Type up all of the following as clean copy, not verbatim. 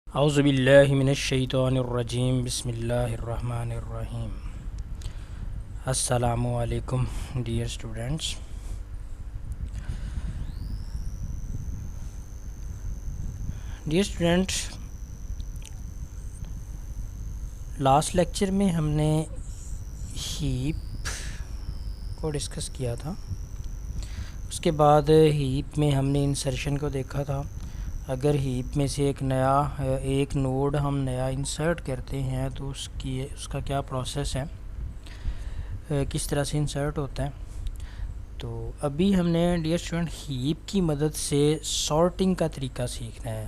औज़ुबिल्लाहि मिनश्शैतानिर्रजीम बिस्मिल्लाहिर्रहमानिर्रहीम। अस्सलामु अलैकुम डियर स्टूडेंट्स। लास्ट लेक्चर में हमने हीप को डिस्कस किया था। उसके बाद हीप में हमने इंसर्शन को देखा था। अगर हीप में से एक नोड हम नया इंसर्ट करते हैं तो उसका क्या प्रोसेस है, किस तरह से इंसर्ट होता है। तो अभी हमने डियर स्टूडेंट हीप की मदद से सॉर्टिंग का तरीका सीखना है।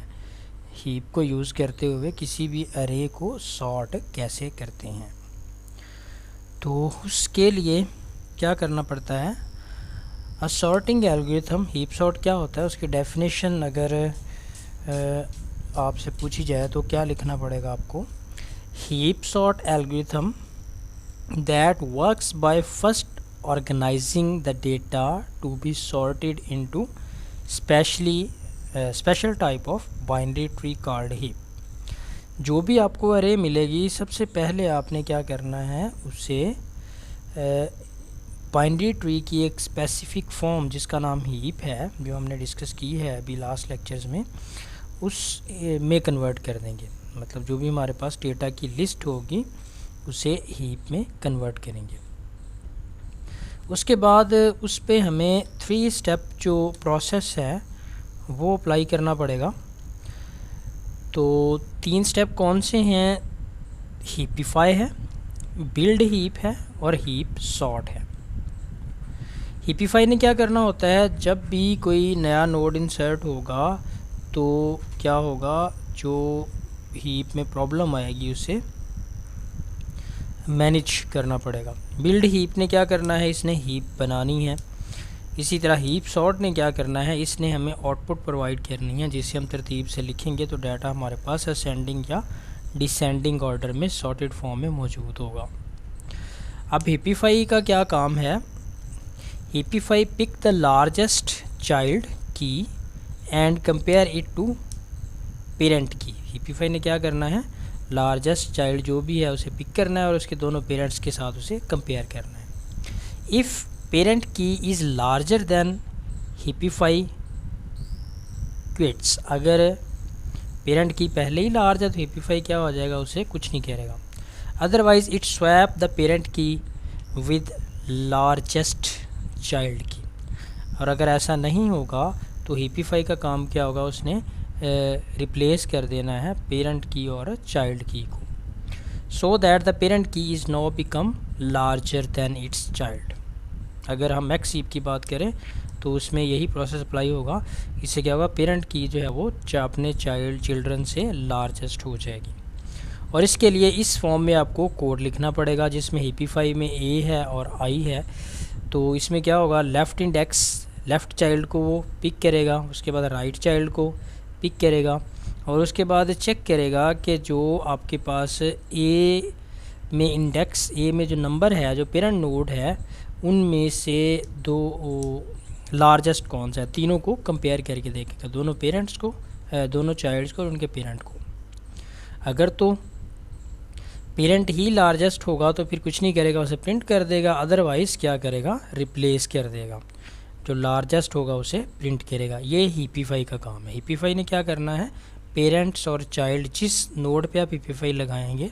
हीप को यूज़ करते हुए किसी भी अरे को सॉर्ट कैसे करते हैं, तो उसके लिए क्या करना पड़ता है। अ सॉर्टिंग एल्गोरिथम, हीप सॉर्ट क्या होता है, उसकी डेफिनेशन अगर आपसे पूछी जाए तो क्या लिखना पड़ेगा आपको। Heap sort algorithm that works by first organising the data to be sorted into special type of binary tree called heap. जो भी आपको अरे मिलेगी, सबसे पहले आपने क्या करना है, उसे बाइनरी ट्री की एक स्पेसिफिक फॉर्म जिसका नाम हीप है, जो हमने डिस्कस की है अभी लास्ट लेक्चर्स में, उस में कन्वर्ट कर देंगे। मतलब जो भी हमारे पास डेटा की लिस्ट होगी उसे हीप में कन्वर्ट करेंगे। उसके बाद उस पे हमें 3 स्टेप जो प्रोसेस है वो अप्लाई करना पड़ेगा। तो 3 स्टेप कौन से हैं, हीपिफाई है, बिल्ड हीप है और हीप सॉर्ट है। हीपिफाई ने क्या करना होता है, जब भी कोई नया नोड इंसर्ट होगा तो क्या होगा, जो हीप में प्रॉब्लम आएगी उसे मैनेज करना पड़ेगा। बिल्ड हीप ने क्या करना है, इसने हीप बनानी है। इसी तरह हीप सॉर्ट ने क्या करना है, इसने हमें आउटपुट प्रोवाइड करनी है, जिसे हम तरतीब से लिखेंगे तो डाटा हमारे पास असेंडिंग या डिसेंडिंग ऑर्डर में सॉर्टेड फॉर्म में मौजूद होगा। अब हीपिफाई का क्या काम है, heapify pick the largest child key and compare it to parent key. Heapify ने क्या करना है, लार्जेस्ट चाइल्ड जो भी है उसे पिक करना है और उसके दोनों पेरेंट्स के साथ उसे कंपेयर करना है। इफ़ पेरेंट की इज़ लार्जर देन हीपिफाई क्विट्स, अगर पेरेंट की पहले ही लार्ज है तो हीपिफाई क्या हो जाएगा, उसे कुछ नहीं करेगा। Otherwise it swap the parent की विद लार्जेस्ट चाइल्ड की। और अगर ऐसा नहीं होगा तो हीपिफाई का काम क्या होगा, उसने रिप्लेस कर देना है पेरेंट की और चाइल्ड की को, सो दैट द पेरेंट की is now become larger than it's child. अगर हम मैक्स हीप की बात करें तो उसमें यही प्रोसेस अप्लाई होगा। इससे क्या होगा, पेरेंट की जो है वो अपने चिल्ड्रन से लार्जेस्ट हो जाएगी। और इसके लिए इस फॉर्म में आपको कोड लिखना पड़ेगा, जिसमें हीपिफाई में ए है और आई है। तो इसमें क्या होगा, लेफ़्ट इंडेक्स लेफ़्ट चाइल्ड को वो पिक करेगा, उसके बाद राइट चाइल्ड को पिक करेगा और उसके बाद चेक करेगा कि जो आपके पास ए में इंडेक्स, ए में जो नंबर है, जो पेरेंट नोड है, उनमें से दो लार्जेस्ट कौन सा है। तीनों को कंपेयर करके देखेगा, दोनों पेरेंट्स को, दोनों चाइल्ड्स को और उनके पेरेंट को। अगर तो पेरेंट ही लार्जेस्ट होगा तो फिर कुछ नहीं करेगा, उसे प्रिंट कर देगा। अदरवाइज़ क्या करेगा, रिप्लेस कर देगा, जो लार्जेस्ट होगा उसे प्रिंट करेगा। ये हीपिफाई का काम है। हीपिफाई ने क्या करना है, पेरेंट्स और चाइल्ड, जिस नोड पे आप हीपिफाई लगाएंगे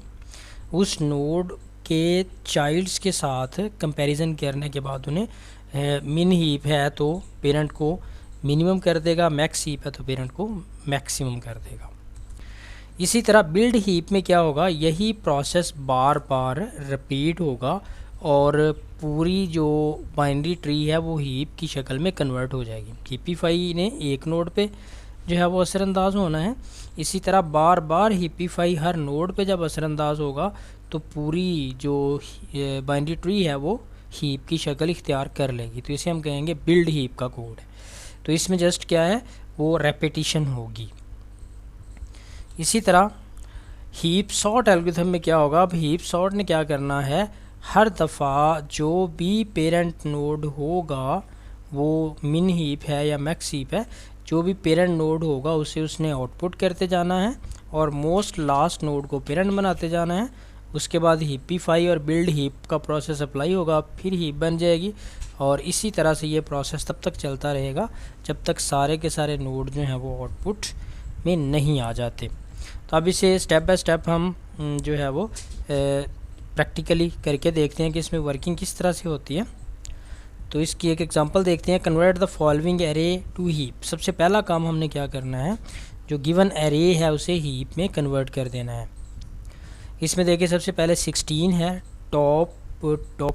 उस नोड के चाइल्ड्स के साथ कंपैरिजन करने के बाद उन्हें मिन हीप है तो पेरेंट को मिनिमम कर देगा, मैक्स हीप है तो पेरेंट को मैक्सिमम कर देगा। इसी तरह बिल्ड हीप में क्या होगा, यही प्रोसेस बार बार रिपीट होगा और पूरी जो बाइनरी ट्री है वो हीप की शक्ल में कन्वर्ट हो जाएगी। हीपिफाई ने एक नोड पे जो है वो असरअंदाज होना है। इसी तरह बार बार हीपिफाई हर नोड पे जब असरअंदाज होगा तो पूरी जो बाइनरी ट्री है वो हीप की शक्ल इख्तियार कर लेगी। तो इसे हम कहेंगे बिल्ड हीप का कोड है। तो इसमें जस्ट क्या है, वो रेपिटिशन होगी। इसी तरह हीप सॉर्ट एल्गोरिथम में क्या होगा, अब हीप सॉर्ट ने क्या करना है, हर दफ़ा जो भी पेरेंट नोड होगा वो मिन हीप है या मैक्स हीप है, जो भी पेरेंट नोड होगा उसे उसने आउटपुट करते जाना है और मोस्ट लास्ट नोड को पेरेंट बनाते जाना है। उसके बाद हीपीफाई और बिल्ड हीप का प्रोसेस अप्लाई होगा, फिर हीप बन जाएगी और इसी तरह से ये प्रोसेस तब तक चलता रहेगा जब तक सारे के सारे नोड जो हैं वो आउटपुट में नहीं आ जाते। तो अब इसे स्टेप बाय स्टेप हम जो है वो प्रैक्टिकली करके देखते हैं कि इसमें वर्किंग किस तरह से होती है। तो इसकी एक एग्जांपल देखते हैं। Convert the following array to heap. सबसे पहला काम हमने क्या करना है, जो गिवन एरे है उसे हीप में कन्वर्ट कर देना है। इसमें देखिए सबसे पहले 16 है, top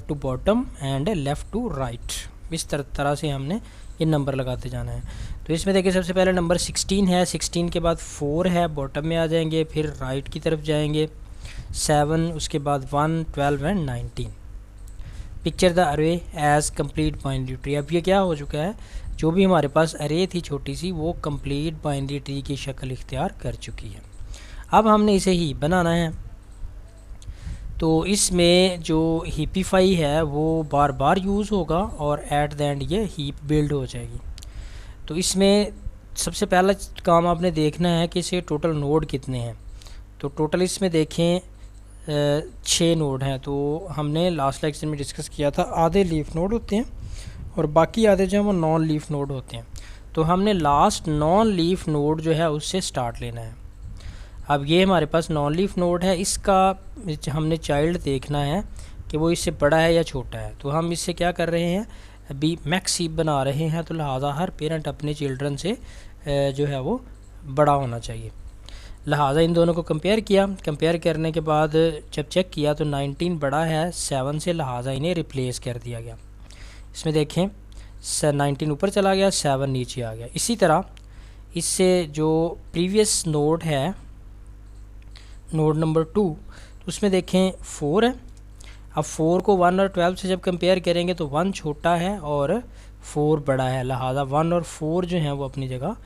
to bottom and left to right, इस तरह से हमने ये नंबर लगाते जाना है। तो इसमें देखिए सबसे पहले नंबर 16 है, 16 के बाद 4 है, बॉटम में आ जाएंगे, फिर राइट की तरफ जाएंगे 7, उसके बाद 1, 12 एंड 19। पिक्चर द अरे एज कंप्लीट बाइनरी ट्री। अब ये क्या हो चुका है, जो भी हमारे पास अरे थी छोटी सी वो कंप्लीट बाइनरी ट्री की शक्ल इख्तियार कर चुकी है। अब हमने इसे हीप बनाना है। तो इसमें जो हीपीफाई है वो बार बार यूज़ होगा और एट द एंड ये हीप बिल्ड हो जाएगी। तो इसमें सबसे पहला काम आपने देखना है कि इसे टोटल नोड कितने हैं। तो टोटल इसमें देखें 6 नोड हैं। तो हमने लास्ट लेक्चर में डिस्कस किया था आधे लीफ नोड होते हैं और बाकी आधे जो हैं वो नॉन लीफ नोड होते हैं। तो हमने लास्ट नॉन लीफ नोड जो है उससे स्टार्ट लेना है। अब ये हमारे पास नॉन लीफ नोड है, इसका हमने चाइल्ड देखना है कि वो इससे बड़ा है या छोटा है। तो हम इससे क्या कर रहे हैं, अभी मैक्स हीप बना रहे हैं। तो लिहाजा हर पेरेंट अपने चिल्ड्रन से जो है वो बड़ा होना चाहिए। लिहाजा इन दोनों को कंपेयर किया, कंपेयर करने के बाद जब चेक किया तो 19 बड़ा है 7 से, लिहाजा इन्हें रिप्लेस कर दिया गया। इसमें देखें 19 ऊपर चला गया, 7 नीचे आ गया। इसी तरह इससे जो प्रीवियस नोड है, नोड नंबर 2, तो उसमें देखें 4 है। अब 4 को 1 और 12 से जब कंपेयर करेंगे तो 1 छोटा है और 4 बड़ा है, लिहाजा 1 और 4 जो हैं वो अपनी जगह,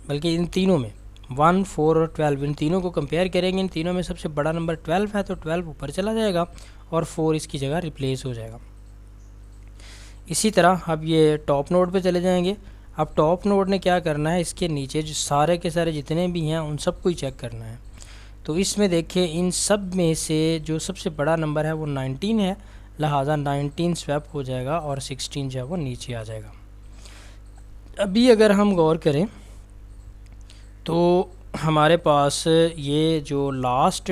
बल्कि इन तीनों में 1, 4 और 12 इन तीनों को कंपेयर करेंगे, इन तीनों में सबसे बड़ा नंबर 12 है तो 12 ऊपर चला जाएगा और 4 इसकी जगह रिप्लेस हो जाएगा। इसी तरह अब ये टॉप नोड पे चले जाएंगे। अब टॉप नोड ने क्या करना है, इसके नीचे जो सारे के सारे जितने भी हैं उन सबको ही चेक करना है। तो इसमें देखिए इन सब में से जो सबसे बड़ा नंबर है वो 19 है, लिहाजा 19 स्वैप हो जाएगा और 16 जो है वो नीचे आ जाएगा। अभी अगर हम गौर करें तो हमारे पास ये जो लास्ट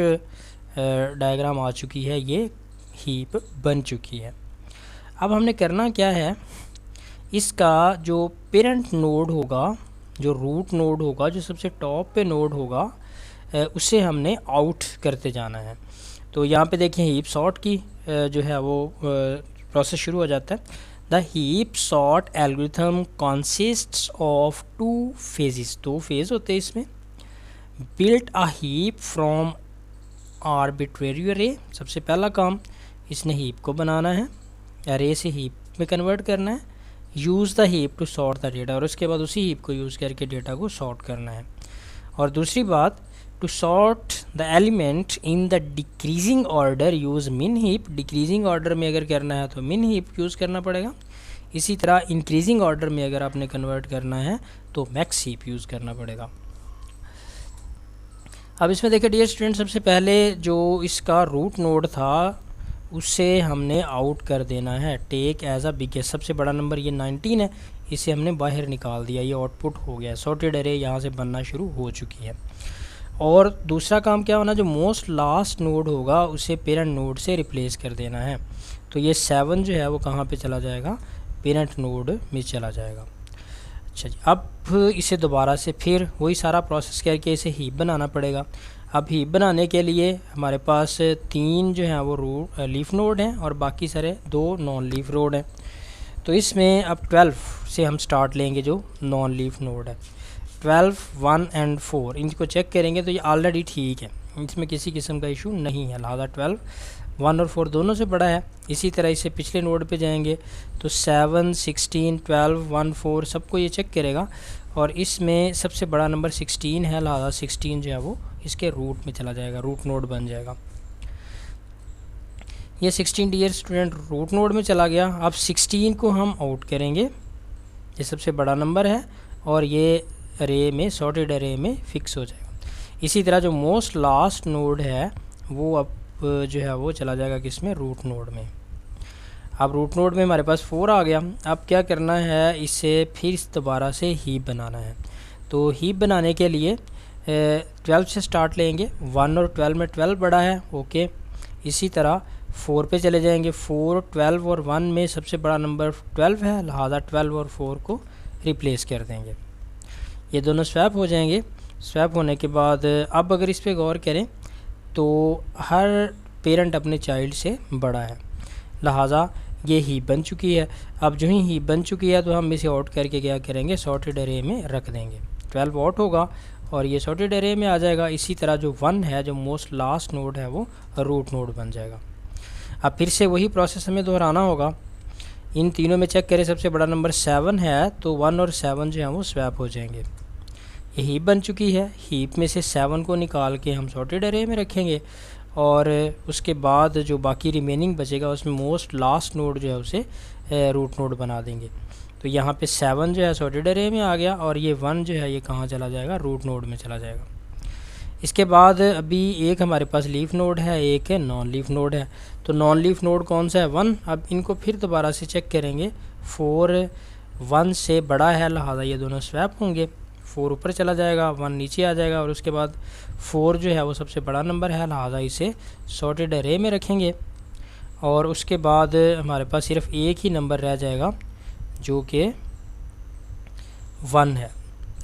डायग्राम आ चुकी है, ये हीप बन चुकी है। अब हमने करना क्या है, इसका जो पेरेंट नोड होगा, जो रूट नोड होगा, जो सबसे टॉप पे नोड होगा, उसे हमने आउट करते जाना है। तो यहाँ पे देखिए हीप सॉर्ट की जो है वो प्रोसेस शुरू हो जाता है। The heap sort algorithm consists of 2 phases, 2 phase होते हैं इसमें। Built a heap from arbitrary array. सबसे पहला काम इसने हीप को बनाना है, अरे से हीप में कन्वर्ट करना है। Use the heap to sort the data, और उसके बाद उसी हीप को यूज़ करके डेटा को सॉर्ट करना है। और दूसरी बात, to sort the element in the decreasing order use min heap. Decreasing order में अगर करना है तो मिन हीप यूज़ करना पड़ेगा। इसी तरह इंक्रीजिंग ऑर्डर में अगर आपने कन्वर्ट करना है तो मैक्स हीप यूज़ करना पड़ेगा। अब इसमें देखिए डियर स्टूडेंट, सबसे पहले जो इसका रूट नोड था उससे हमने आउट कर देना है। टेक एज अ बिगेस्ट, सबसे बड़ा नंबर ये 19 है, इसे हमने बाहर निकाल दिया, ये आउटपुट हो गया। सॉर्टेड अरे यहाँ से बनना शुरू हो चुकी है। और दूसरा काम क्या होना, जो मोस्ट लास्ट नोड होगा उसे पेरेंट नोड से रिप्लेस कर देना है। तो ये 7 जो है वो कहाँ पे चला जाएगा, पेरेंट नोड में चला जाएगा। अच्छा जी, अब इसे दोबारा से फिर वही सारा प्रोसेस करके इसे हीप बनाना पड़ेगा। अब हीप बनाने के लिए हमारे पास 3 जो हैं वो लीफ नोड हैं और बाकी सारे 2 नॉन लीफ नोड हैं। तो इसमें अब 12 से हम स्टार्ट लेंगे, जो नॉन लीफ नोड है। 12, 1 एंड 4 इनको चेक करेंगे तो ये ऑलरेडी ठीक है, इसमें किसी किस्म का इशू नहीं है, लिहाजा 12, 1 और 4 दोनों से बड़ा है। इसी तरह इसे पिछले नोड पे जाएंगे तो 7, 16, 12, 1, 4 सबको ये चेक करेगा और इसमें सबसे बड़ा नंबर 16 है, लिहाजा 16 जो है वो इसके रूट में चला जाएगा, रूट नोड बन जाएगा। ये 16 डियर स्टूडेंट रूट नोड में चला गया। अब 16 को हम आउट करेंगे, ये सबसे बड़ा नंबर है और ये अरे में, सॉर्टेड अरे में फिक्स हो जाएगा। इसी तरह जो मोस्ट लास्ट नोड है वो अब जो है वो चला जाएगा किसमें, रूट नोड में। अब रूट नोड में हमारे पास 4 आ गया। अब क्या करना है, इसे फिर दोबारा से हीप बनाना है। तो हीप बनाने के लिए 12 से स्टार्ट लेंगे। 1 और 12 में 12 बड़ा है, ओके। इसी तरह 4 पे चले जाएंगे। 4, 12 और 1 में सबसे बड़ा नंबर 12 है, लिहाजा 12 और 4 को रिप्लेस कर देंगे। ये दोनों स्वैप हो जाएंगे। स्वैप होने के बाद अब अगर इस पर गौर करें तो हर पेरेंट अपने चाइल्ड से बड़ा है, लिहाजा ये हीप बन चुकी है। अब जो ही हीप बन चुकी है तो हम इसे आउट करके क्या करेंगे, सॉर्टेड अरे में रख देंगे। 12 आउट होगा और ये सॉर्टेड अरे में आ जाएगा। इसी तरह जो 1 है, जो मोस्ट लास्ट नोड है, वो रूट नोड बन जाएगा। अब फिर से वही प्रोसेस हमें दोहराना होगा। इन तीनों में चेक करें, सबसे बड़ा नंबर 7 है तो 1 और 7 जो है वो स्वैप हो जाएंगे। ये हीप बन चुकी है। हीप में से 7 को निकाल के हम सॉर्टेड अरे में रखेंगे और उसके बाद जो बाकी रिमेनिंग बचेगा उसमें मोस्ट लास्ट नोड जो है उसे रूट नोड बना देंगे। तो यहाँ पे 7 जो है सॉर्टेड अरे में आ गया और ये 1 जो है ये कहाँ चला जाएगा, रूट नोड में चला जाएगा। इसके बाद अभी एक हमारे पास लीफ नोड है, एक है नॉन लीफ नोड है। तो नॉन लीफ नोड कौन सा है, 1। अब इनको फिर दोबारा से चेक करेंगे। 4 1 से बड़ा है, लिहाजा ये दोनों स्वैप होंगे। 4 ऊपर चला जाएगा, 1 नीचे आ जाएगा और उसके बाद 4 जो है वो सबसे बड़ा नंबर है, लिहाजा इसे सॉर्टेड अरे में रखेंगे। और उसके बाद हमारे पास सिर्फ एक ही नंबर रह जाएगा जो कि 1 है।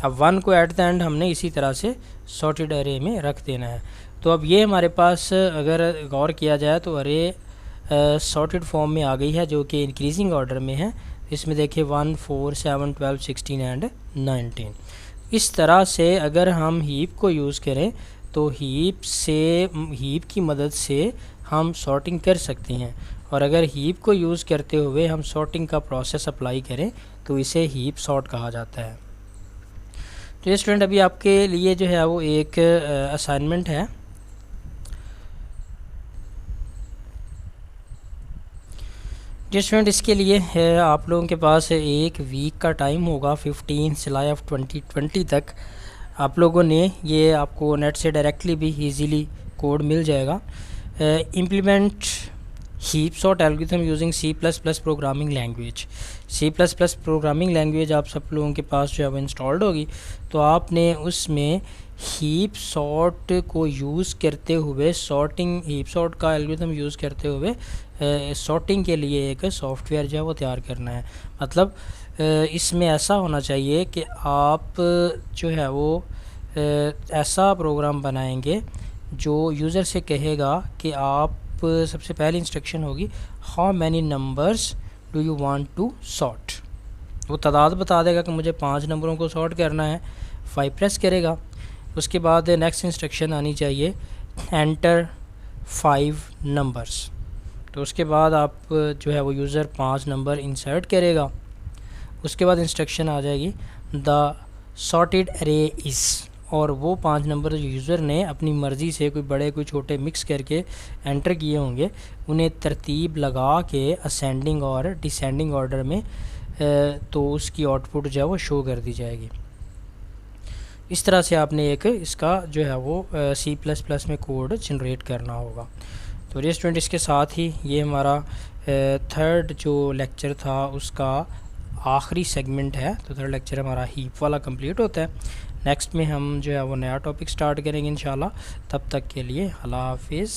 अब 1 को एट द एंड हमने इसी तरह से सॉर्टेड अरे में रख देना है। तो अब ये हमारे पास अगर गौर किया जाए तो अरे सॉर्टेड फॉर्म में आ गई है, जो कि इंक्रीजिंग ऑर्डर में है। इसमें देखिए 1 4 7 12 16 एंड 19। इस तरह से अगर हम हीप को यूज़ करें तो हीप की मदद से हम सॉर्टिंग कर सकते हैं। और अगर हीप को यूज़ करते हुए हम सॉर्टिंग का प्रोसेस अप्लाई करें तो इसे हीप सॉर्ट कहा जाता है। तो ये स्टूडेंट अभी आपके लिए जो है वो एक असाइनमेंट है। जी स्टूडेंट, इसके लिए है आप लोगों के पास एक वीक का टाइम होगा। 15 जुलाई ऑफ 2020 तक आप लोगों ने ये आपको नेट से डायरेक्टली भी इजीली कोड मिल जाएगा। Implement heap sort algorithm using C++ programming language. C++ programming language आप सब लोगों के पास जो है वो इंस्टॉल्ड होगी, तो आपने उसमें हीप सॉर्ट को यूज़ करते हुए हीप सॉर्ट का एल्गोरिथम यूज़ करते हुए सॉर्टिंग के लिए एक सॉफ्टवेयर जो है वो तैयार करना है। मतलब इसमें ऐसा होना चाहिए कि आप जो है वो ऐसा प्रोग्राम बनाएंगे जो यूज़र से कहेगा कि आप, सबसे पहली इंस्ट्रक्शन होगी how many numbers do you want to sort. वो तादाद बता देगा कि मुझे 5 नंबरों को सॉर्ट करना है, 5 प्रेस करेगा। उसके बाद नेक्स्ट इंस्ट्रक्शन आनी चाहिए एंटर 5 नंबर्स। तो उसके बाद आप जो है वो यूज़र 5 नंबर इंसर्ट करेगा। उसके बाद इंस्ट्रक्शन आ जाएगी द सॉर्टेड अरे इज़, और वो 5 नंबर जो यूज़र ने अपनी मर्ज़ी से कोई बड़े कोई छोटे मिक्स करके एंटर किए होंगे उन्हें तरतीब लगा के असेंडिंग और डिसेंडिंग ऑर्डर में तो उसकी आउटपुट जो है वो शो कर दी जाएगी। इस तरह से आपने एक इसका जो है वो C++ में कोड जनरेट करना होगा। तो ये स्टूडेंट, इसके साथ ही ये हमारा थर्ड जो लेक्चर था उसका आखिरी सेगमेंट है। तो थर्ड लेक्चर हमारा हीप वाला कंप्लीट होता है। नेक्स्ट में हम जो है वो नया टॉपिक स्टार्ट करेंगे इंशाल्लाह। तब तक के लिए अल्लाह हाफिज़।